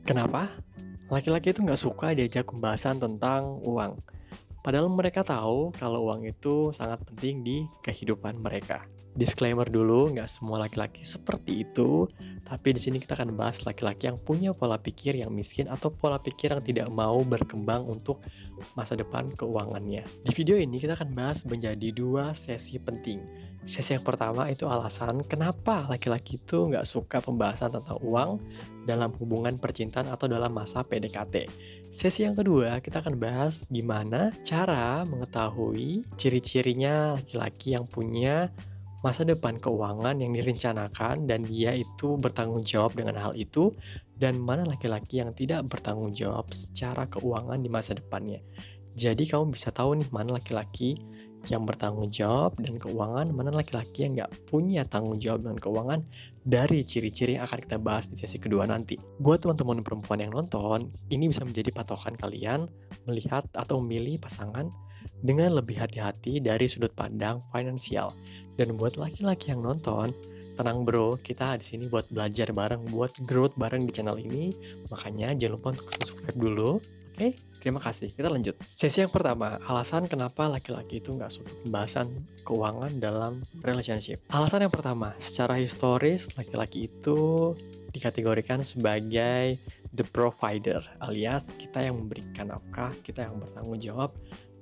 Kenapa? Laki-laki itu nggak suka diajak pembahasan tentang uang. Padahal mereka tahu kalau uang itu sangat penting di kehidupan mereka. Disclaimer dulu, nggak semua laki-laki seperti itu. Tapi di sini kita akan bahas laki-laki yang punya pola pikir yang miskin atau pola pikir yang tidak mau berkembang untuk masa depan keuangannya. Di video ini kita akan bahas menjadi dua sesi penting. Sesi yang pertama itu alasan kenapa laki-laki itu nggak suka pembahasan tentang uang dalam hubungan percintaan atau dalam masa PDKT. Sesi yang kedua, kita akan bahas gimana cara mengetahui ciri-cirinya laki-laki yang punya masa depan keuangan yang direncanakan dan dia itu bertanggung jawab dengan hal itu, dan mana laki-laki yang tidak bertanggung jawab secara keuangan di masa depannya. Jadi kamu bisa tahu nih mana laki-laki yang bertanggung jawab dan keuangan, mana laki-laki yang nggak punya tanggung jawab dengan keuangan dari ciri-ciri yang akan kita bahas di sesi kedua nanti. Buat teman-teman perempuan yang nonton, ini bisa menjadi patokan kalian melihat atau memilih pasangan dengan lebih hati-hati dari sudut pandang finansial. Dan buat laki-laki yang nonton, tenang bro, kita di sini buat belajar bareng, buat growth bareng di channel ini. Makanya jangan lupa untuk subscribe dulu. Oke, terima kasih. Kita lanjut. Sesi yang pertama, alasan kenapa laki-laki itu nggak suka pembahasan keuangan dalam relationship. Alasan yang pertama, secara historis, laki-laki itu dikategorikan sebagai the provider, alias kita yang memberikan nafkah, kita yang bertanggung jawab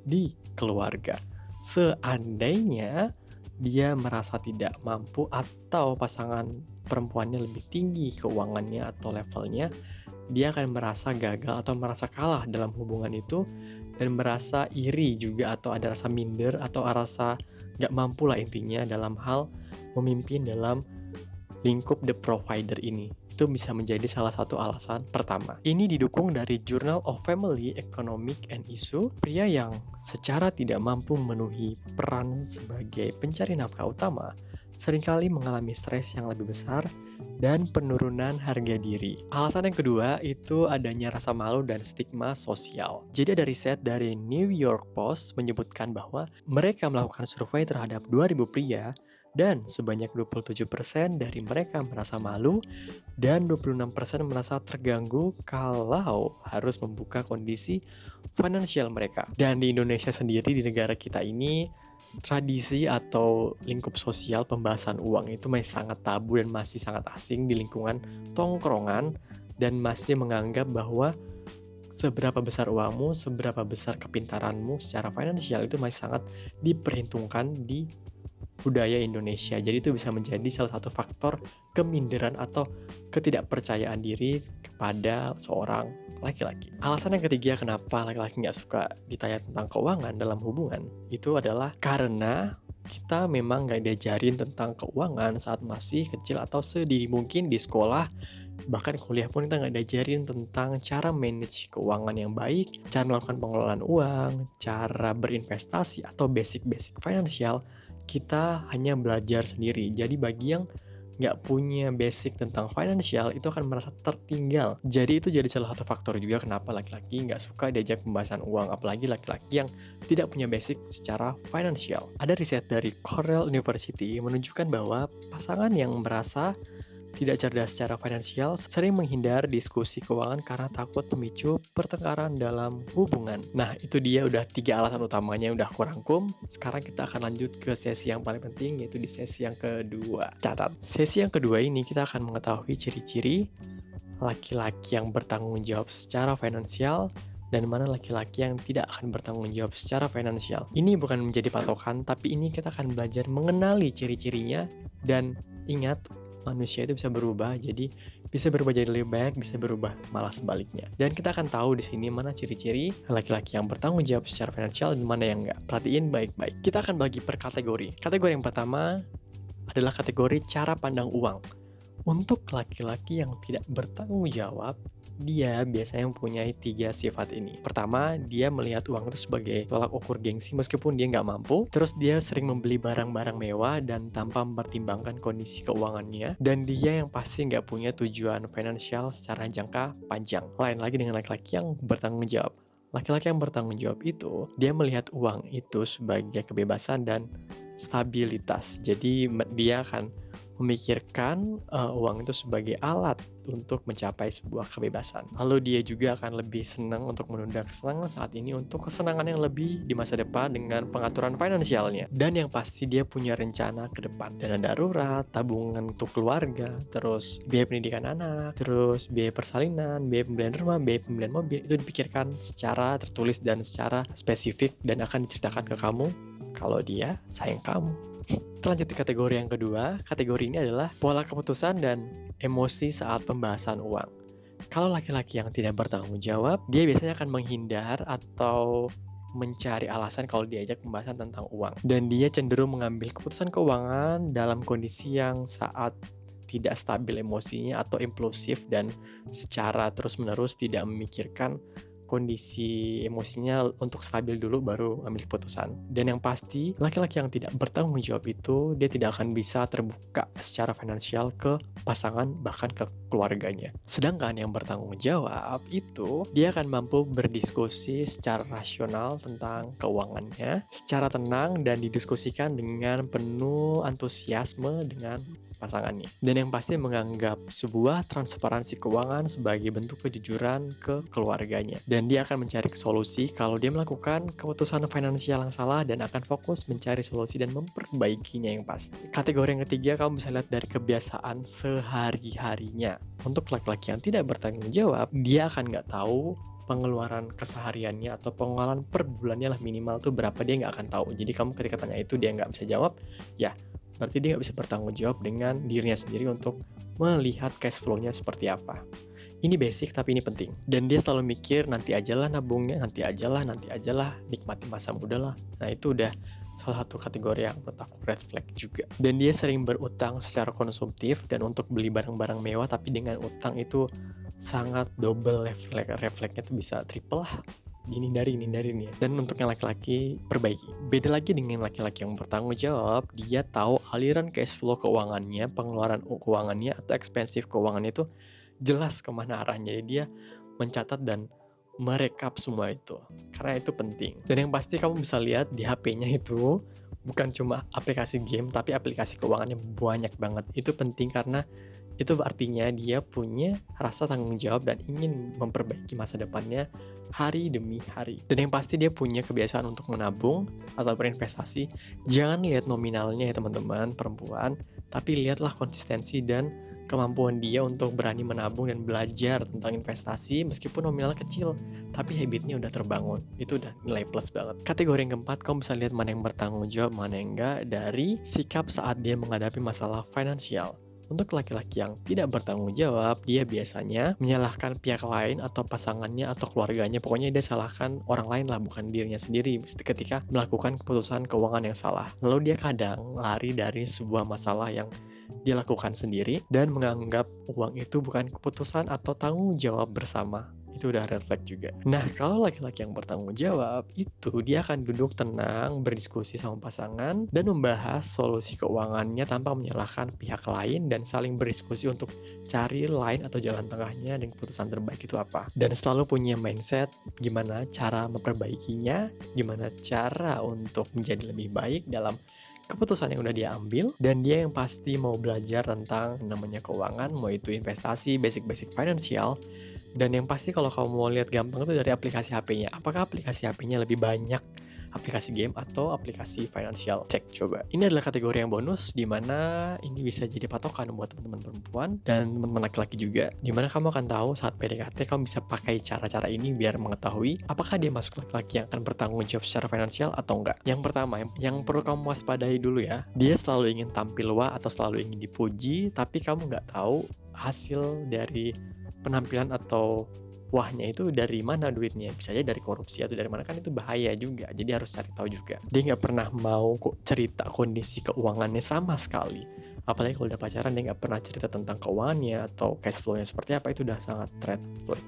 di keluarga. Seandainya dia merasa tidak mampu atau pasangan perempuannya lebih tinggi keuangannya atau levelnya, dia akan merasa gagal atau merasa kalah dalam hubungan itu dan merasa iri juga atau ada rasa minder atau rasa gak mampu lah intinya dalam hal memimpin dalam lingkup the provider ini. Itu bisa menjadi salah satu alasan pertama. Ini didukung dari Journal of Family Economic and Issue. Pria yang secara tidak mampu memenuhi peran sebagai pencari nafkah utama seringkali mengalami stres yang lebih besar dan penurunan harga diri. Alasan yang kedua itu adanya rasa malu dan stigma sosial. Jadi ada riset dari New York Post menyebutkan bahwa mereka melakukan survei terhadap 2.000 pria dan sebanyak 27% dari mereka merasa malu dan 26% merasa terganggu kalau harus membuka kondisi finansial mereka. Dan di Indonesia sendiri, di negara kita ini, tradisi atau lingkup sosial pembahasan uang itu masih sangat tabu dan masih sangat asing di lingkungan tongkrongan, dan masih menganggap bahwa seberapa besar uangmu, seberapa besar kepintaranmu secara finansial itu masih sangat diperhitungkan di budaya Indonesia. Jadi itu bisa menjadi salah satu faktor keminderan atau ketidakpercayaan diri kepada seorang laki-laki. Alasan yang ketiga kenapa laki-laki nggak suka ditanya tentang keuangan dalam hubungan itu adalah karena kita memang nggak diajarin tentang keuangan saat masih kecil atau sedini mungkin di sekolah. Bahkan kuliah pun kita nggak diajarin tentang cara manage keuangan yang baik, cara melakukan pengelolaan uang, cara berinvestasi atau basic-basic finansial. Kita hanya belajar sendiri. Jadi bagi yang nggak punya basic tentang finansial itu akan merasa tertinggal. Jadi itu jadi salah satu faktor juga kenapa laki-laki nggak suka diajak pembahasan uang, apalagi laki-laki yang tidak punya basic secara finansial. Ada riset dari Cornell University menunjukkan bahwa pasangan yang merasa tidak cerdas secara finansial sering menghindar diskusi keuangan karena takut memicu pertengkaran dalam hubungan. Nah, itu dia udah 3 alasan utamanya udah aku rangkum. Sekarang kita akan lanjut ke sesi yang paling penting, yaitu di sesi yang kedua. Catat, sesi yang kedua ini kita akan mengetahui ciri-ciri laki-laki yang bertanggung jawab secara finansial dan mana laki-laki yang tidak akan bertanggung jawab secara finansial. Ini bukan menjadi patokan, tapi ini kita akan belajar mengenali ciri-cirinya. Dan ingat, manusia itu bisa berubah, jadi bisa berubah jadi lebih baik, bisa berubah malah sebaliknya. Dan kita akan tahu di sini mana ciri-ciri laki-laki yang bertanggung jawab secara finansial dan mana yang enggak. Perhatiin baik-baik. Kita akan bagi per kategori. Kategori yang pertama adalah kategori cara pandang uang. Untuk laki-laki yang tidak bertanggung jawab, dia biasanya mempunyai 3 sifat ini. Pertama, dia melihat uang itu sebagai tolak ukur gengsi meskipun dia nggak mampu. Terus dia sering membeli barang-barang mewah dan tanpa mempertimbangkan kondisi keuangannya. Dan dia yang pasti nggak punya tujuan finansial secara jangka panjang. Lain lagi dengan laki-laki yang bertanggung jawab. Laki-laki yang bertanggung jawab itu, dia melihat uang itu sebagai kebebasan dan stabilitas. Jadi dia akan memikirkan uang itu sebagai alat untuk mencapai sebuah kebebasan. Lalu dia juga akan lebih senang untuk menunda kesenangan saat ini untuk kesenangan yang lebih di masa depan dengan pengaturan finansialnya. Dan yang pasti dia punya rencana ke depan. Dana darurat, tabungan untuk keluarga, terus biaya pendidikan anak, terus biaya persalinan, biaya pembelian rumah, biaya pembelian mobil, itu dipikirkan secara tertulis dan secara spesifik dan akan diceritakan ke kamu kalau dia sayang kamu. Kita lanjut ke kategori yang kedua. Kategori ini adalah pola keputusan dan emosi saat pembahasan uang. Kalau laki-laki yang tidak bertanggung jawab, dia biasanya akan menghindar atau mencari alasan kalau diajak pembahasan tentang uang. Dan dia cenderung mengambil keputusan keuangan dalam kondisi yang saat tidak stabil emosinya atau impulsif dan secara terus-menerus tidak memikirkan kondisi emosinya untuk stabil dulu baru ambil keputusan. Dan yang pasti, laki-laki yang tidak bertanggung jawab itu, dia tidak akan bisa terbuka secara finansial ke pasangan, bahkan ke keluarganya. Sedangkan yang bertanggung jawab itu, dia akan mampu berdiskusi secara rasional tentang keuangannya, secara tenang dan didiskusikan dengan penuh antusiasme dengan pasangannya. Dan yang pasti menganggap sebuah transparansi keuangan sebagai bentuk kejujuran ke keluarganya. Dan dia akan mencari solusi kalau dia melakukan keputusan finansial yang salah dan akan fokus mencari solusi dan memperbaikinya yang pasti. Kategori yang ketiga kamu bisa lihat dari kebiasaan sehari-harinya. Untuk laki-laki yang tidak bertanggung jawab, dia akan nggak tahu pengeluaran kesehariannya atau pengeluaran per bulannya lah minimal tuh berapa, dia nggak akan tahu. Jadi kamu ketika tanya itu dia nggak bisa jawab, ya berarti dia nggak bisa bertanggung jawab dengan dirinya sendiri untuk melihat cash flow-nya seperti apa. Ini basic tapi ini penting. Dan dia selalu mikir nanti ajalah nabungnya, nanti ajalah, nikmati masa muda lah. Nah itu udah salah satu kategori yang menurut aku red flag juga. Dan dia sering berutang secara konsumtif dan untuk beli barang-barang mewah, tapi dengan utang itu sangat double refleksnya tuh bisa triple lah. Dihindari nih. Dan untuk yang laki-laki, perbaiki. Beda lagi dengan laki-laki yang bertanggung jawab, dia tahu aliran cash flow keuangannya, pengeluaran keuangannya atau ekspensif keuangannya itu jelas kemana arahnya. Jadi dia mencatat dan merekap semua itu, karena itu penting. Dan yang pasti kamu bisa lihat di HP-nya itu bukan cuma aplikasi game, tapi aplikasi keuangannya banyak banget. Itu penting karena itu artinya dia punya rasa tanggung jawab dan ingin memperbaiki masa depannya hari demi hari. Dan yang pasti dia punya kebiasaan untuk menabung atau berinvestasi. Jangan lihat nominalnya ya teman-teman perempuan, tapi lihatlah konsistensi dan kemampuan dia untuk berani menabung dan belajar tentang investasi meskipun nominalnya kecil, tapi habitnya udah terbangun. Itu udah nilai plus banget. Kategori yang keempat, kamu bisa lihat mana yang bertanggung jawab, mana yang enggak dari sikap saat dia menghadapi masalah finansial. Untuk laki-laki yang tidak bertanggung jawab, dia biasanya menyalahkan pihak lain atau pasangannya atau keluarganya. Pokoknya dia salahkan orang lain lah, bukan dirinya sendiri ketika melakukan keputusan keuangan yang salah. Lalu dia kadang lari dari sebuah masalah yang dia lakukan sendiri dan menganggap uang itu bukan keputusan atau tanggung jawab bersama. Itu udah red flag juga. Nah, kalau laki-laki yang bertanggung jawab, itu dia akan duduk tenang, berdiskusi sama pasangan, dan membahas solusi keuangannya tanpa menyalahkan pihak lain dan saling berdiskusi untuk cari line atau jalan tengahnya dan keputusan terbaik itu apa. Dan selalu punya mindset gimana cara memperbaikinya, gimana cara untuk menjadi lebih baik dalam keputusan yang udah dia ambil, dan dia yang pasti mau belajar tentang namanya keuangan, mau itu investasi, basic-basic financial. Dan yang pasti kalau kamu mau lihat gampang itu dari aplikasi HP-nya. Apakah aplikasi HP-nya lebih banyak aplikasi game atau aplikasi financial? Cek coba. Ini adalah kategori yang bonus, di mana ini bisa jadi patokan buat teman-teman perempuan dan teman-teman laki-laki juga. Di mana kamu akan tahu saat PDKT kamu bisa pakai cara-cara ini biar mengetahui apakah dia masuk laki-laki yang akan bertanggung jawab secara finansial atau enggak. Yang pertama, yang perlu kamu waspadai dulu ya, dia selalu ingin tampil wah atau selalu ingin dipuji, tapi kamu nggak tahu hasil dari penampilan atau wahnya itu dari mana duitnya. Bisa aja dari korupsi atau dari mana, kan itu bahaya juga. Jadi harus cari tahu juga. Dia nggak pernah mau cerita kondisi keuangannya sama sekali. Apalagi kalau udah pacaran dia nggak pernah cerita tentang keuangannya atau cash flow-nya seperti apa, itu udah sangat red flag.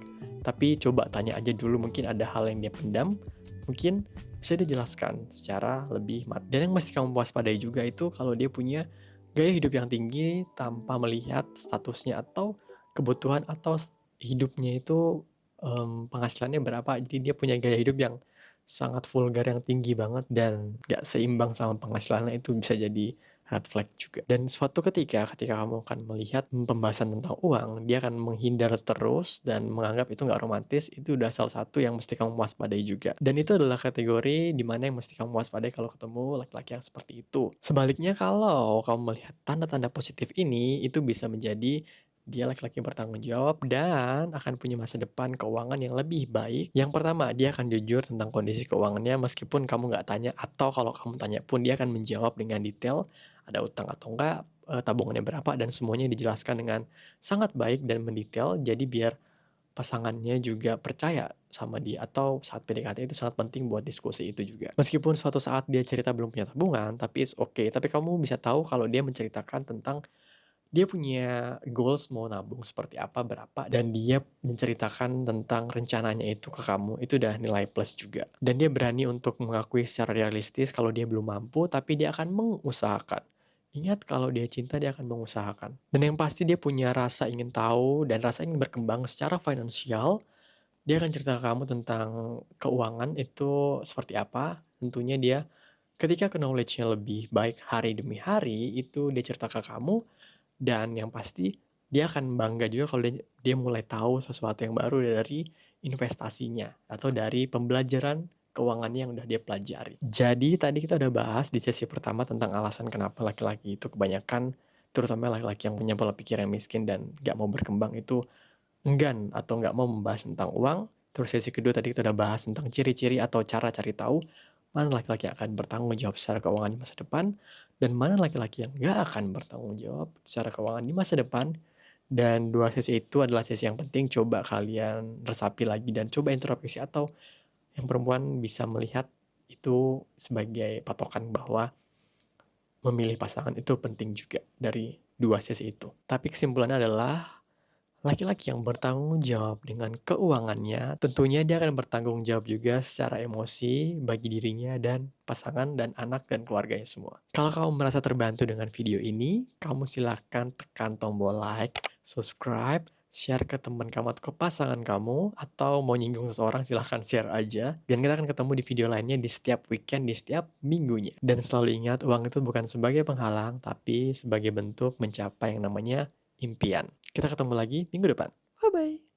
Tapi coba tanya aja dulu, mungkin ada hal yang dia pendam, mungkin bisa dijelaskan secara lebih Dan yang mesti kamu waspadai juga itu kalau dia punya gaya hidup yang tinggi tanpa melihat statusnya atau kebutuhan atau hidupnya itu penghasilannya berapa. Jadi dia punya gaya hidup yang sangat vulgar, yang tinggi banget dan gak seimbang sama penghasilannya, itu bisa jadi red flag juga. Dan suatu ketika kamu akan melihat pembahasan tentang uang, dia akan menghindar terus dan menganggap itu nggak romantis, itu udah salah satu yang mesti kamu waspadai juga. Dan itu adalah kategori di mana yang mesti kamu waspadai kalau ketemu laki-laki yang seperti itu. Sebaliknya kalau kamu melihat tanda-tanda positif ini, itu bisa menjadi dia laki-laki yang bertanggung jawab dan akan punya masa depan keuangan yang lebih baik. Yang pertama, dia akan jujur tentang kondisi keuangannya meskipun kamu nggak tanya, atau kalau kamu tanya pun dia akan menjawab dengan detail, ada utang atau enggak, tabungannya berapa, dan semuanya dijelaskan dengan sangat baik dan mendetail. Jadi biar pasangannya juga percaya sama dia, atau saat PDKT itu sangat penting buat diskusi itu juga. Meskipun suatu saat dia cerita belum punya tabungan, tapi it's okay. Tapi kamu bisa tahu kalau dia menceritakan tentang dia punya goals mau nabung seperti apa, berapa, dan dia menceritakan tentang rencananya itu ke kamu, itu udah nilai plus juga. Dan dia berani untuk mengakui secara realistis kalau dia belum mampu, tapi dia akan mengusahakan. Ingat, kalau dia cinta, dia akan mengusahakan. Dan yang pasti dia punya rasa ingin tahu dan rasa ingin berkembang secara finansial. Dia akan cerita ke kamu tentang keuangan itu seperti apa. Tentunya dia ketika knowledge-nya lebih baik hari demi hari, itu dia cerita ke kamu. Dan yang pasti dia akan bangga juga kalau dia mulai tahu sesuatu yang baru dari investasinya atau dari pembelajaran keuangannya yang udah dia pelajari. Jadi tadi kita udah bahas di sesi pertama tentang alasan kenapa laki-laki itu kebanyakan, terutama laki-laki yang punya pola pikir yang miskin dan gak mau berkembang, itu enggan atau nggak mau membahas tentang uang. Terus sesi kedua tadi kita udah bahas tentang ciri-ciri atau cara cari tahu mana laki-laki yang akan bertanggung jawab secara keuangan di masa depan, dan mana laki-laki yang nggak akan bertanggung jawab secara keuangan di masa depan. Dan dua sesi itu adalah sesi yang penting, coba kalian resapi lagi dan coba introspeksi, atau yang perempuan bisa melihat itu sebagai patokan bahwa memilih pasangan itu penting juga dari dua sesi itu. Tapi kesimpulannya adalah laki-laki yang bertanggung jawab dengan keuangannya, tentunya dia akan bertanggung jawab juga secara emosi bagi dirinya dan pasangan dan anak dan keluarganya semua. Kalau kamu merasa terbantu dengan video ini, kamu silahkan tekan tombol like, subscribe, share ke teman kamu atau ke pasangan kamu, atau mau nyinggung seseorang silahkan share aja. Dan kita akan ketemu di video lainnya di setiap weekend, di setiap minggunya. Dan selalu ingat, uang itu bukan sebagai penghalang, tapi sebagai bentuk mencapai yang namanya impian. Kita ketemu lagi minggu depan. Bye-bye.